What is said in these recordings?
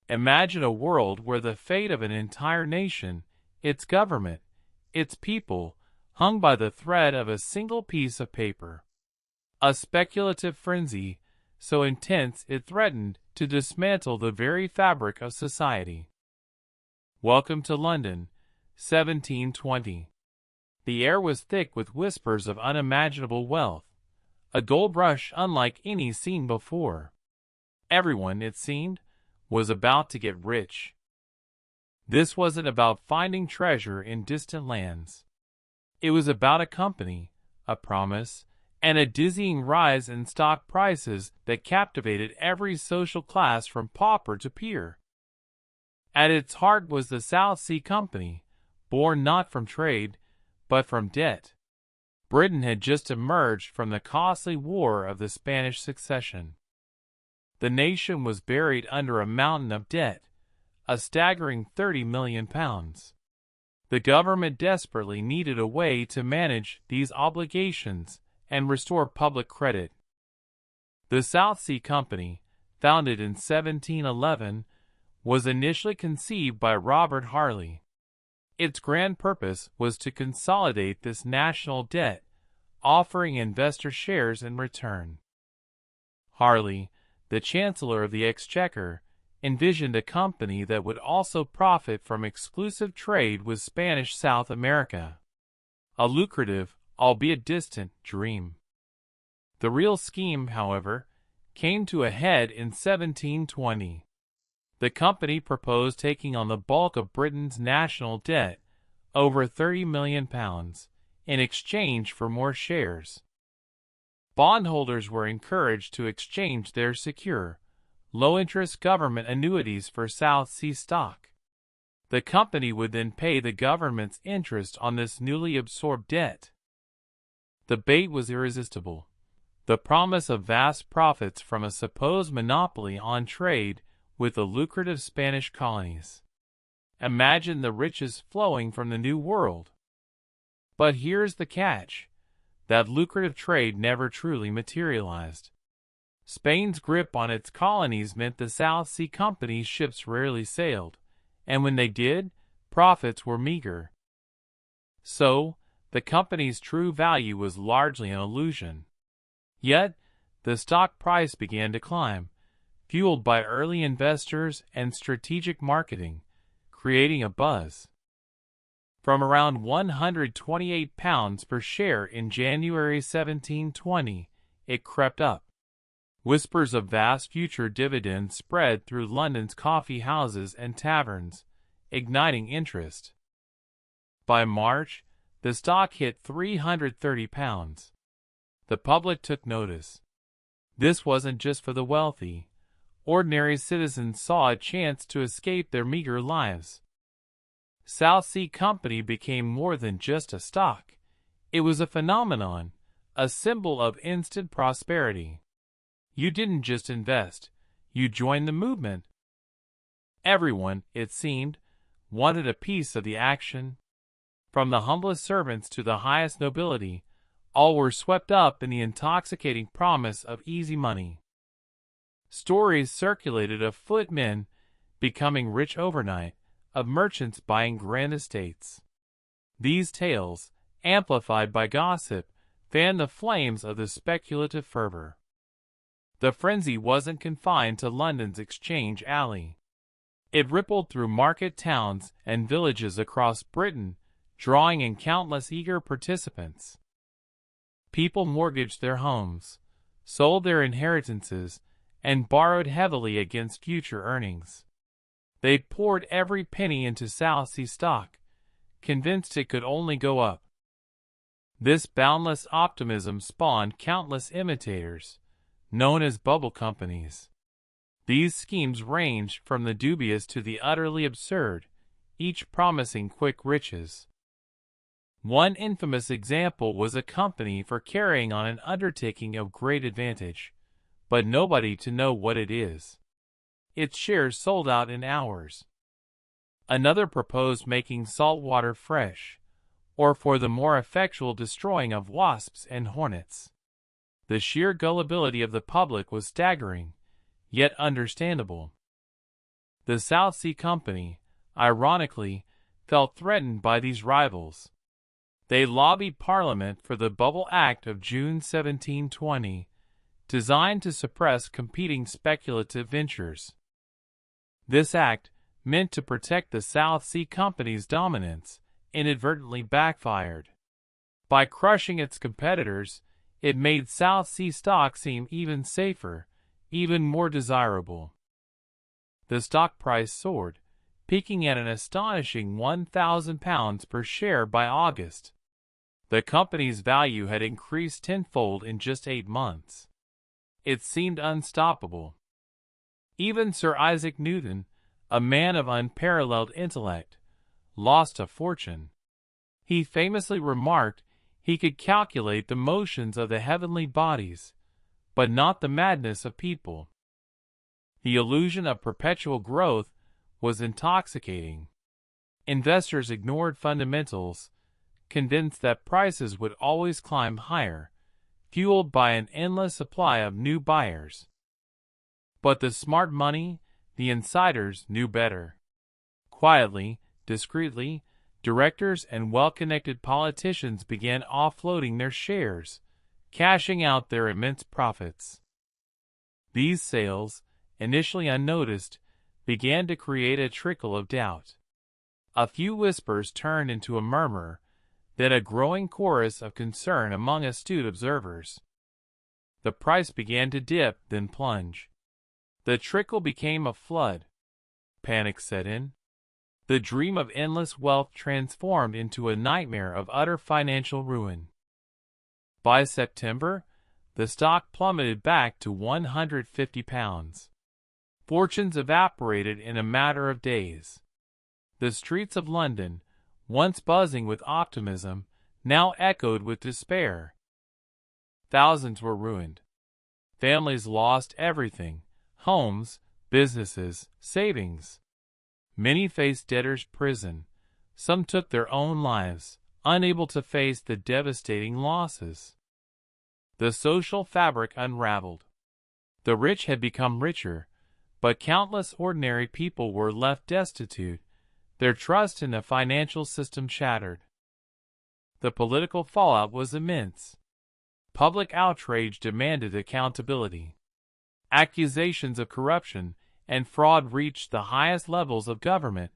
Imagine a world where the fate of an entire nation, its government, its people, hung by the thread of a single piece of paper. A speculative frenzy, so intense it threatened to dismantle the very fabric of society. Welcome to London, 1720. The air was thick with whispers of unimaginable wealth, a gold rush unlike any seen before. Everyone, it seemed, was about to get rich. This wasn't about finding treasure in distant lands. It was about a company, a promise, and a dizzying rise in stock prices that captivated every social class from pauper to peer. At its heart was the South Sea Company, born not from trade, but from debt. Britain had just emerged from the costly War of the Spanish Succession. The nation was buried under a mountain of debt, a staggering £30 million. The government desperately needed a way to manage these obligations and restore public credit. The South Sea Company, founded in 1711, was initially conceived by Robert Harley. Its grand purpose was to consolidate this national debt, offering investors shares in return. Harley, the Chancellor of the Exchequer, envisioned a company that would also profit from exclusive trade with Spanish South America. A lucrative, albeit distant, dream. The real scheme, however, came to a head in 1720. The company proposed taking on the bulk of Britain's national debt, over £30 million, in exchange for more shares. Bondholders were encouraged to exchange their secure, low-interest government annuities for South Sea stock. The company would then pay the government's interest on this newly absorbed debt. The bait was irresistible. The promise of vast profits from a supposed monopoly on trade with the lucrative Spanish colonies. Imagine the riches flowing from the New World. But here's the catch. That lucrative trade never truly materialized. Spain's grip on its colonies meant the South Sea Company's ships rarely sailed, and when they did, profits were meager. So, the company's true value was largely an illusion. Yet, the stock price began to climb, fueled by early investors and strategic marketing, creating a buzz. From around £128 per share in January 1720, it crept up. Whispers of vast future dividends spread through London's coffee houses and taverns, igniting interest. By March, the stock hit £330. The public took notice. This wasn't just for the wealthy. Ordinary citizens saw a chance to escape their meager lives. South Sea Company became more than just a stock. It was a phenomenon, a symbol of instant prosperity. You didn't just invest, you joined the movement. Everyone, it seemed, wanted a piece of the action. From the humblest servants to the highest nobility, all were swept up in the intoxicating promise of easy money. Stories circulated of footmen becoming rich overnight, of merchants buying grand estates. These tales, amplified by gossip, fanned the flames of the speculative fervor. The frenzy wasn't confined to London's Exchange Alley. It rippled through market towns and villages across Britain, drawing in countless eager participants. People mortgaged their homes, sold their inheritances, and borrowed heavily against future earnings. They poured every penny into South Sea stock, convinced it could only go up. This boundless optimism spawned countless imitators, known as bubble companies. These schemes ranged from the dubious to the utterly absurd, each promising quick riches. One infamous example was a company for carrying on an undertaking of great advantage, but nobody to know what it is. Its shares sold out in hours. Another proposed making salt water fresh, or for the more effectual destroying of wasps and hornets. The sheer gullibility of the public was staggering, yet understandable. The South Sea Company, ironically, felt threatened by these rivals. They lobbied Parliament for the Bubble Act of June 1720, designed to suppress competing speculative ventures. This act, meant to protect the South Sea Company's dominance, inadvertently backfired. By crushing its competitors, it made South Sea stock seem even safer, even more desirable. The stock price soared, peaking at an astonishing £1,000 per share by August. The company's value had increased tenfold in just 8 months. It seemed unstoppable. Even Sir Isaac Newton, a man of unparalleled intellect, lost a fortune. He famously remarked he could calculate the motions of the heavenly bodies, but not the madness of people. The illusion of perpetual growth was intoxicating. Investors ignored fundamentals, convinced that prices would always climb higher, fueled by an endless supply of new buyers. But the smart money, the insiders, knew better. Quietly, discreetly, directors and well-connected politicians began offloading their shares, cashing out their immense profits. These sales, initially unnoticed, began to create a trickle of doubt. A few whispers turned into a murmur, then a growing chorus of concern among astute observers. The price began to dip, then plunge. The trickle became a flood. Panic set in. The dream of endless wealth transformed into a nightmare of utter financial ruin. By September, the stock plummeted back to £150. Fortunes evaporated in a matter of days. The streets of London, once buzzing with optimism, now echoed with despair. Thousands were ruined. Families lost everything: homes, businesses, savings. Many faced debtor's prison. Some took their own lives, unable to face the devastating losses. The social fabric unraveled. The rich had become richer, but countless ordinary people were left destitute, their trust in the financial system shattered. The political fallout was immense. Public outrage demanded accountability. Accusations of corruption and fraud reached the highest levels of government,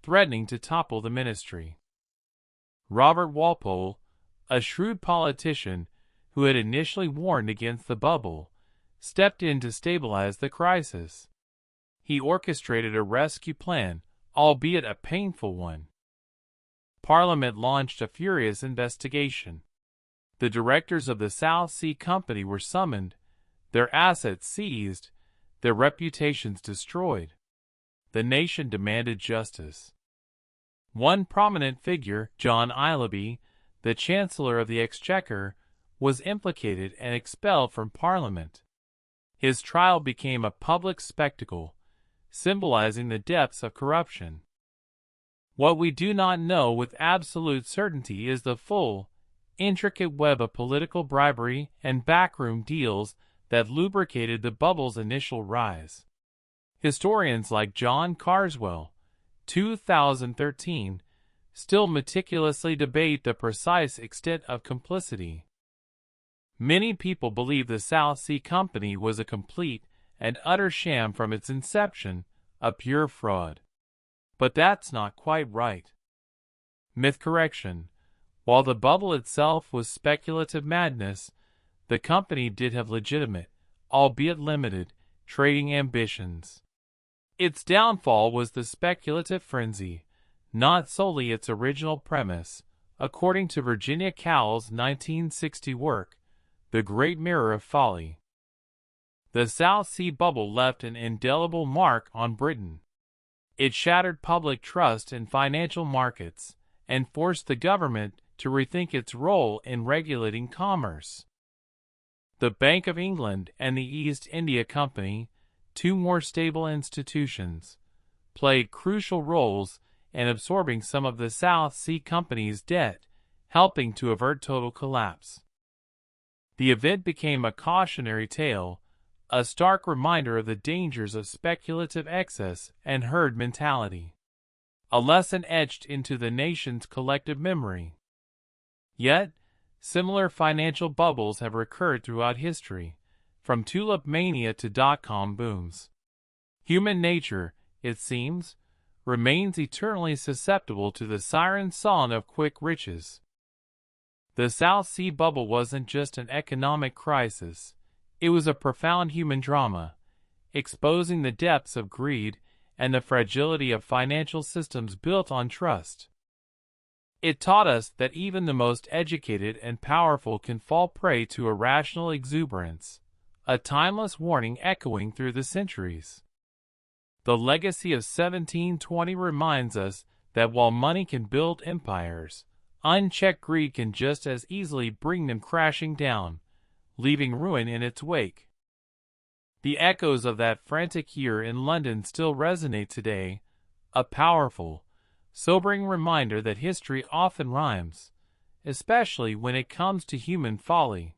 threatening to topple the ministry. Robert Walpole, a shrewd politician who had initially warned against the bubble, stepped in to stabilize the crisis. He orchestrated a rescue plan, albeit a painful one. Parliament launched a furious investigation. The directors of the South Sea Company were summoned, their assets seized, their reputations destroyed. The nation demanded justice. One prominent figure, John Illaby, the Chancellor of the Exchequer, was implicated and expelled from Parliament. His trial became a public spectacle, symbolizing the depths of corruption. What we do not know with absolute certainty is the full, intricate web of political bribery and backroom deals that lubricated the bubble's initial rise. Historians like John Carswell, 2013, still meticulously debate the precise extent of complicity. Many people believe the South Sea Company was a complete and utter sham from its inception, a pure fraud. But that's not quite right. Myth correction. While the bubble itself was speculative madness, the company did have legitimate, albeit limited, trading ambitions. Its downfall was the speculative frenzy, not solely its original premise, according to Virginia Cowell's 1960 work, The Great Mirror of Folly. The South Sea Bubble left an indelible mark on Britain. It shattered public trust in financial markets and forced the government to rethink its role in regulating commerce. The Bank of England and the East India Company, two more stable institutions, played crucial roles in absorbing some of the South Sea Company's debt, helping to avert total collapse. The event became a cautionary tale, a stark reminder of the dangers of speculative excess and herd mentality, a lesson etched into the nation's collective memory. Yet, similar financial bubbles have recurred throughout history, from tulip mania to dot-com booms. Human nature, it seems, remains eternally susceptible to the siren song of quick riches. The South Sea Bubble wasn't just an economic crisis, it was a profound human drama, exposing the depths of greed and the fragility of financial systems built on trust. It taught us that even the most educated and powerful can fall prey to irrational exuberance, a timeless warning echoing through the centuries. The legacy of 1720 reminds us that while money can build empires, unchecked greed can just as easily bring them crashing down, leaving ruin in its wake. The echoes of that frantic year in London still resonate today, a powerful, sobering reminder that history often rhymes, especially when it comes to human folly.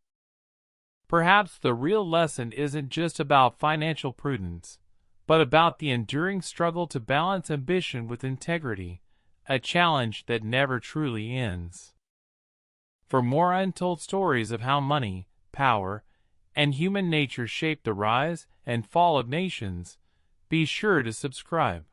Perhaps the real lesson isn't just about financial prudence, but about the enduring struggle to balance ambition with integrity, a challenge that never truly ends. For more untold stories of how money, power, and human nature shape the rise and fall of nations, be sure to subscribe.